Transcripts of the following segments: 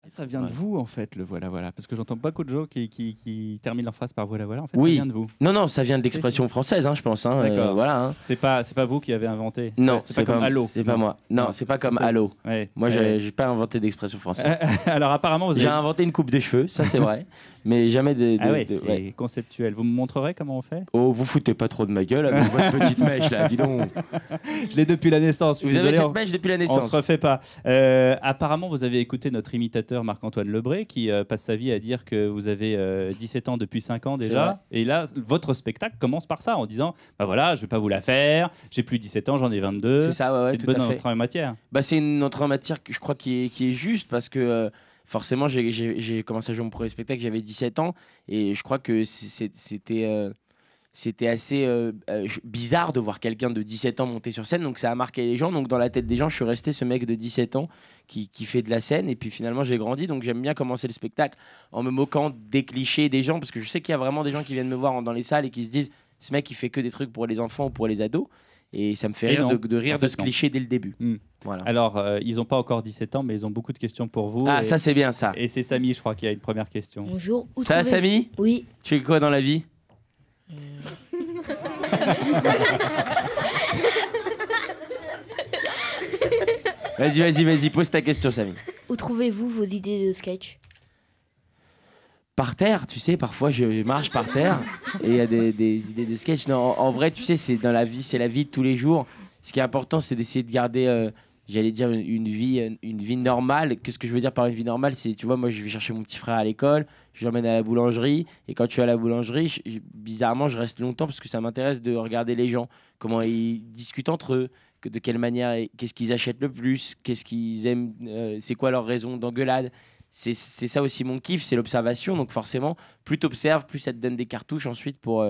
Ça vient de vous, en fait, le voilà, voilà. Parce que j'entends beaucoup de gens qui terminent leur phrase par voilà, voilà. En fait, Oui. ça vient de vous. Non, ça vient de l'expression française, je pense. D'accord. Voilà. Hein. C'est pas vous qui avez inventé. Non, c'est pas comme Allô. C'est pas moi. Non, c'est pas comme Allô. Ouais. Moi, j'ai pas inventé d'expression française. Alors, apparemment, vous avez... J'ai inventé une coupe de cheveux, ça c'est vrai. Mais jamais c'est conceptuel. Vous me montrerez comment on fait? Oh, vous foutez pas trop de ma gueule avec votre petite mèche là, dis donc. Je l'ai depuis la naissance. Vous avez cette mèche depuis la naissance. On se refait pas. Apparemment, vous avez écouté notre imitateur Marc-Antoine Lebré qui passe sa vie à dire que vous avez 17 ans depuis 5 ans déjà. Et là, votre spectacle commence par ça en disant bah voilà, je vais pas vous la faire, j'ai plus 17 ans, j'en ai 22. C'est ça, c'est une bonne entrée en matière. Bah, c'est une entrée en matière que je crois qui est juste parce que. Forcément, j'ai commencé à jouer mon premier spectacle, j'avais 17 ans, et je crois que c'était assez bizarre de voir quelqu'un de 17 ans monter sur scène, donc ça a marqué les gens. Donc dans la tête des gens, je suis resté ce mec de 17 ans qui fait de la scène, et puis finalement j'ai grandi, donc j'aime bien commencer le spectacle en me moquant des clichés des gens, parce que je sais qu'il y a vraiment des gens qui viennent me voir dans les salles et qui se disent « ce mec il fait que des trucs pour les enfants ou pour les ados ». Et ça me fait rire de rire de ce cliché dès le début. Voilà. Alors, ils n'ont pas encore 17 ans, mais ils ont beaucoup de questions pour vous. Ah, ça c'est bien ça. Et c'est Samy, je crois, qui a une première question. Bonjour. Ça va, Samy? Oui. Tu fais quoi dans la vie? Vas-y, pose ta question, Samy. Où trouvez-vous vos idées de sketch? Par terre, tu sais, parfois je marche par terre et il y a des idées de sketch. Non, en vrai, tu sais, c'est dans la vie, c'est la vie de tous les jours. Ce qui est important, c'est d'essayer de garder, j'allais dire, une vie normale. Qu'est-ce que je veux dire par une vie normale? C'est, tu vois, moi, je vais chercher mon petit frère à l'école, je l'emmène à la boulangerie, et quand je suis à la boulangerie, bizarrement, je reste longtemps parce que ça m'intéresse de regarder les gens, comment ils discutent entre eux, de quelle manière, qu'est-ce qu'ils achètent le plus, qu'est-ce qu'ils aiment, c'est quoi leur raison d'engueulade. C'est ça aussi mon kiff, c'est l'observation. Donc forcément, plus tu observes, plus ça te donne des cartouches ensuite pour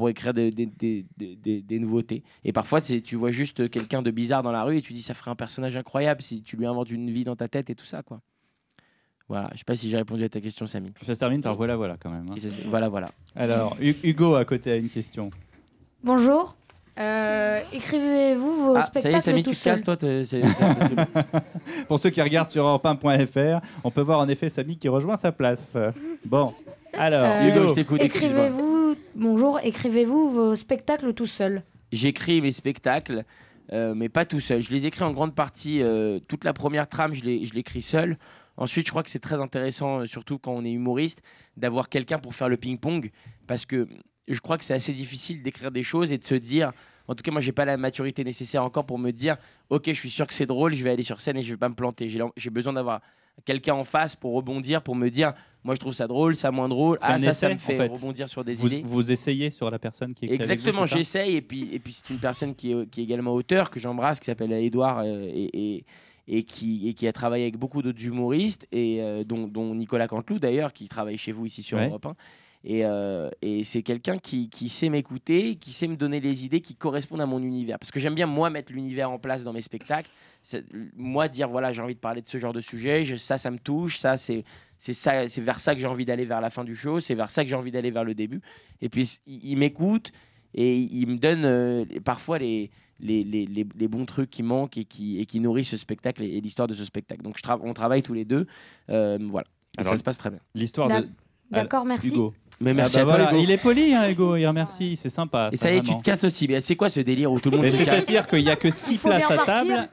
écrire des nouveautés. Et parfois, tu vois juste quelqu'un de bizarre dans la rue et tu dis ça ferait un personnage incroyable si tu lui inventes une vie dans ta tête et tout ça, quoi. Voilà, je sais pas si j'ai répondu à ta question, Samy. Ça se termine par voilà, voilà quand même. Hein. Voilà. Alors, Hugo à côté a une question. Bonjour. Écrivez-vous vos spectacles ça y est, Samy, tout tu te seul? casses, toi. Pour ceux qui regardent sur europe1.fr, on peut voir en effet Samy qui rejoint sa place. Bon, alors, Hugo, je t'écoute. Bonjour, écrivez-vous vos spectacles tout seul? J'écris mes spectacles, mais pas tout seul. Je les écris en grande partie. Toute la première trame, je l'écris seul. Ensuite, je crois que c'est très intéressant, surtout quand on est humoriste, d'avoir quelqu'un pour faire le ping-pong, parce que je crois que c'est assez difficile d'écrire des choses et de se dire, en tout cas moi j'ai pas la maturité nécessaire encore pour me dire ok, je suis sûr que c'est drôle, je vais aller sur scène et je vais pas me planter. J'ai besoin d'avoir quelqu'un en face pour rebondir, pour me dire moi je trouve ça drôle, ça moins drôle, ça me fait rebondir sur des idées. Vous essayez sur la personne qui écrit. Exactement, j'essaye, et puis c'est une personne qui est également auteur, que j'embrasse, qui s'appelle Edouard et qui a travaillé avec beaucoup d'autres humoristes, et dont Nicolas Canteloup d'ailleurs, qui travaille chez vous ici sur Europe 1. Et c'est quelqu'un qui sait m'écouter, qui sait me donner les idées qui correspondent à mon univers. Parce que j'aime bien, moi, mettre l'univers en place dans mes spectacles. Moi, dire, voilà, j'ai envie de parler de ce genre de sujet, ça me touche, c'est vers ça que j'ai envie d'aller vers la fin du show, c'est vers ça que j'ai envie d'aller vers le début. Et puis, il m'écoute et il me donne parfois les bons trucs qui manquent et qui nourrissent ce spectacle et l'histoire de ce spectacle. Donc, on travaille tous les deux. Voilà. Et alors, ça se passe très bien. L'histoire de... D'accord, merci. Hugo. Mais merci à toi, voilà. Hugo. Il est poli, hein, Hugo, il remercie, c'est sympa. Et ça y est, tu te casses aussi. Mais c'est quoi ce délire où tout le monde se casse? C'est-à-dire qu'il n'y a que 6 places à table